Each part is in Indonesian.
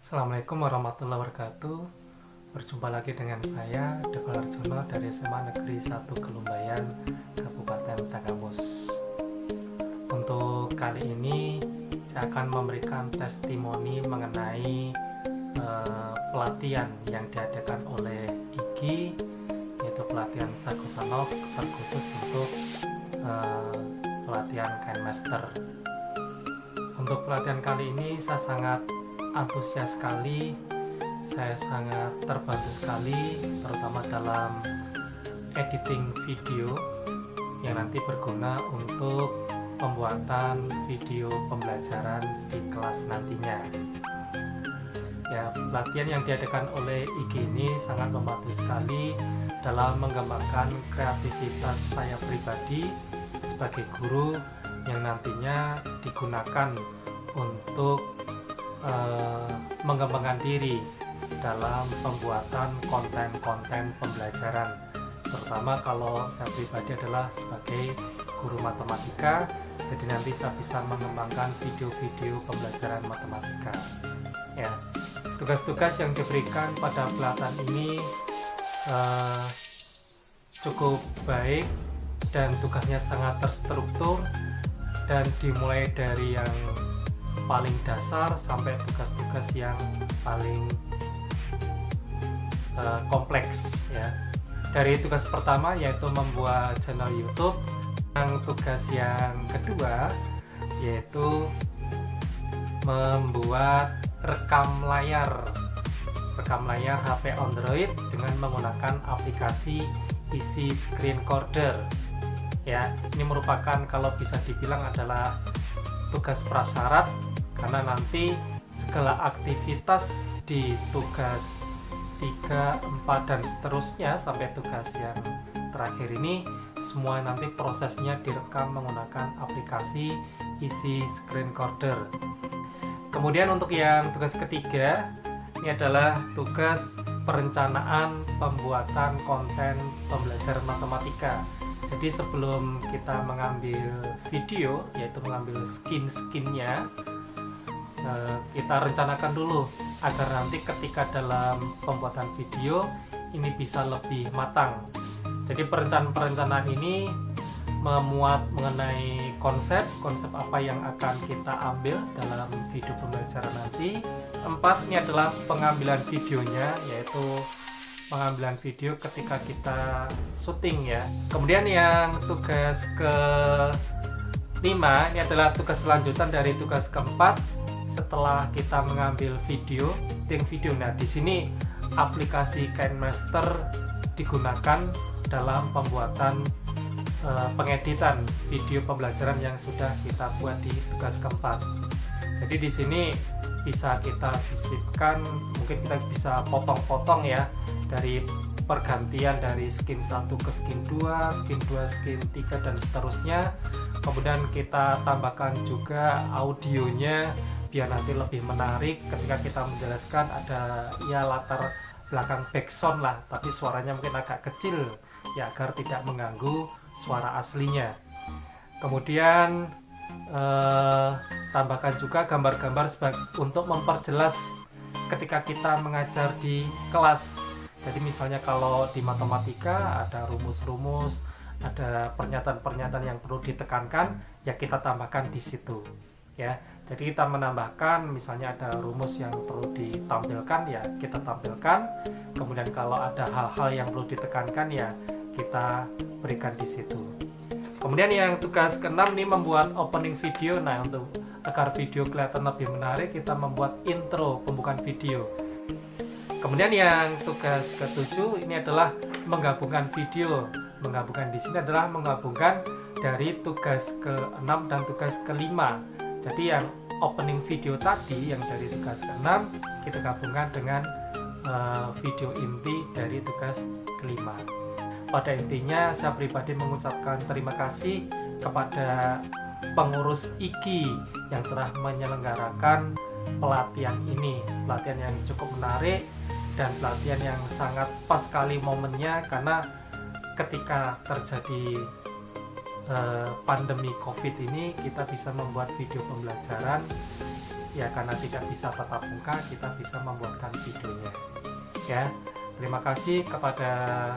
Assalamualaikum warahmatullahi wabarakatuh. Berjumpa lagi dengan saya, Deko Arjono dari SMA Negeri 1 Kelumbayan, Kabupaten Tanggamus. Untuk kali ini, saya akan memberikan testimoni mengenai pelatihan yang diadakan oleh IGI, yaitu pelatihan Sagosanov terkhusus untuk pelatihan KineMaster. Untuk pelatihan kali ini, saya sangat antusias sekali, saya sangat terbantu sekali, terutama dalam editing video yang nanti berguna untuk pembuatan video pembelajaran di kelas nantinya. Ya, pelatihan yang diadakan oleh IGI ini sangat membantu sekali dalam mengembangkan kreativitas saya pribadi sebagai guru yang nantinya digunakan untuk mengembangkan diri dalam pembuatan konten-konten pembelajaran, terutama kalau saya pribadi adalah sebagai guru matematika, jadi nanti saya bisa mengembangkan video-video pembelajaran matematika. Ya, tugas-tugas yang diberikan pada pelatihan ini cukup baik dan tugasnya sangat terstruktur dan dimulai dari yang paling dasar sampai tugas-tugas yang paling kompleks ya. Dari tugas pertama yaitu membuat channel YouTube, yang tugas yang kedua yaitu membuat rekam layar HP Android dengan menggunakan aplikasi Easy Screen Recorder. Ya, ini merupakan kalau bisa dibilang adalah tugas prasyarat, karena nanti segala aktivitas di tugas 3, 4 dan seterusnya sampai tugas yang terakhir ini semua nanti prosesnya direkam menggunakan aplikasi Easy Screen Recorder. Kemudian untuk yang tugas ketiga, ini adalah tugas perencanaan pembuatan konten pembelajaran matematika. Jadi sebelum kita mengambil video, yaitu mengambil skin-skinnya, kita rencanakan dulu agar nanti ketika dalam pembuatan video ini bisa lebih matang. Jadi perencanaan ini memuat mengenai konsep apa yang akan kita ambil dalam video pembelajaran nanti. 4, ini adalah pengambilan videonya, yaitu pengambilan video ketika kita syuting ya. Kemudian yang tugas ke-5 ini adalah tugas selanjutan dari tugas keempat. Setelah kita mengambil video, nah di sini aplikasi KineMaster digunakan dalam pembuatan pengeditan video pembelajaran yang sudah kita buat di tugas keempat. Jadi di sini bisa kita sisipkan, mungkin kita bisa potong-potong ya, dari pergantian dari skin 1 ke skin 2, skin 2, skin 3 dan seterusnya. Kemudian kita tambahkan juga audionya biar nanti lebih menarik ketika kita menjelaskan, ada ya latar belakang background lah, tapi suaranya mungkin agak kecil ya agar tidak mengganggu suara aslinya. Kemudian tambahkan juga gambar-gambar untuk memperjelas ketika kita mengajar di kelas. Jadi misalnya kalau di matematika ada rumus-rumus, ada pernyataan-pernyataan yang perlu ditekankan, ya kita tambahkan di situ ya. Jadi kita menambahkan misalnya ada rumus yang perlu ditampilkan, ya kita tampilkan. Kemudian kalau ada hal-hal yang perlu ditekankan, ya kita berikan di situ. Kemudian yang tugas ke-6 ini membuat opening video. Nah, untuk agar video kelihatan lebih menarik, kita membuat intro pembukaan video. Kemudian yang tugas ke-7 ini adalah menggabungkan video. Menggabungkan di sini adalah menggabungkan dari tugas ke-6 dan tugas ke-5. Jadi yang opening video tadi yang dari tugas ke-6 kita gabungkan dengan video inti dari tugas ke-5. Pada intinya saya pribadi mengucapkan terima kasih kepada pengurus IGI yang telah menyelenggarakan pelatihan ini. Pelatihan yang cukup menarik dan pelatihan yang sangat pas sekali momennya, karena ketika terjadi pandemi COVID ini kita bisa membuat video pembelajaran ya karena tidak bisa tatap muka, kita bisa membuatkan videonya. Ya, terima kasih kepada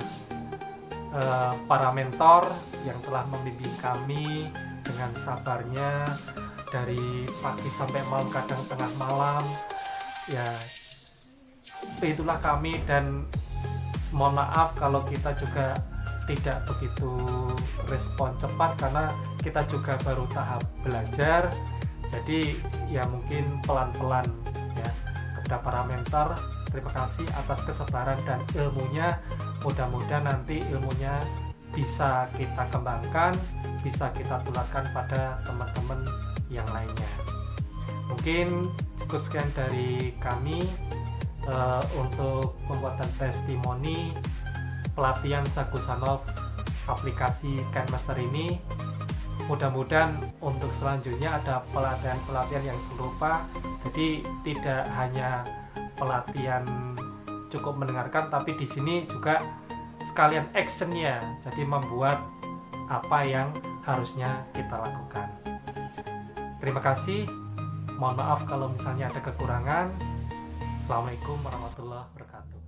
para mentor yang telah membimbing kami dengan sabarnya dari pagi sampai malam, kadang tengah malam. Ya, itulah kami, dan mohon maaf kalau kita juga tidak begitu respon cepat karena kita juga baru tahap belajar. Jadi ya mungkin pelan-pelan ya. Kepada para mentor, terima kasih atas kesabaran dan ilmunya. Mudah-mudahan nanti ilmunya bisa kita kembangkan, bisa kita tularkan pada teman-teman yang lainnya. Mungkin cukup sekian dari kami untuk pembuatan testimoni pelatihan Sagusanov aplikasi KineMaster ini. Mudah-mudahan untuk selanjutnya ada pelatihan-pelatihan yang serupa, jadi tidak hanya pelatihan cukup mendengarkan, tapi di sini juga sekalian actionnya, jadi membuat apa yang harusnya kita lakukan. Terima kasih, mohon maaf kalau misalnya ada kekurangan. Assalamualaikum warahmatullahi wabarakatuh.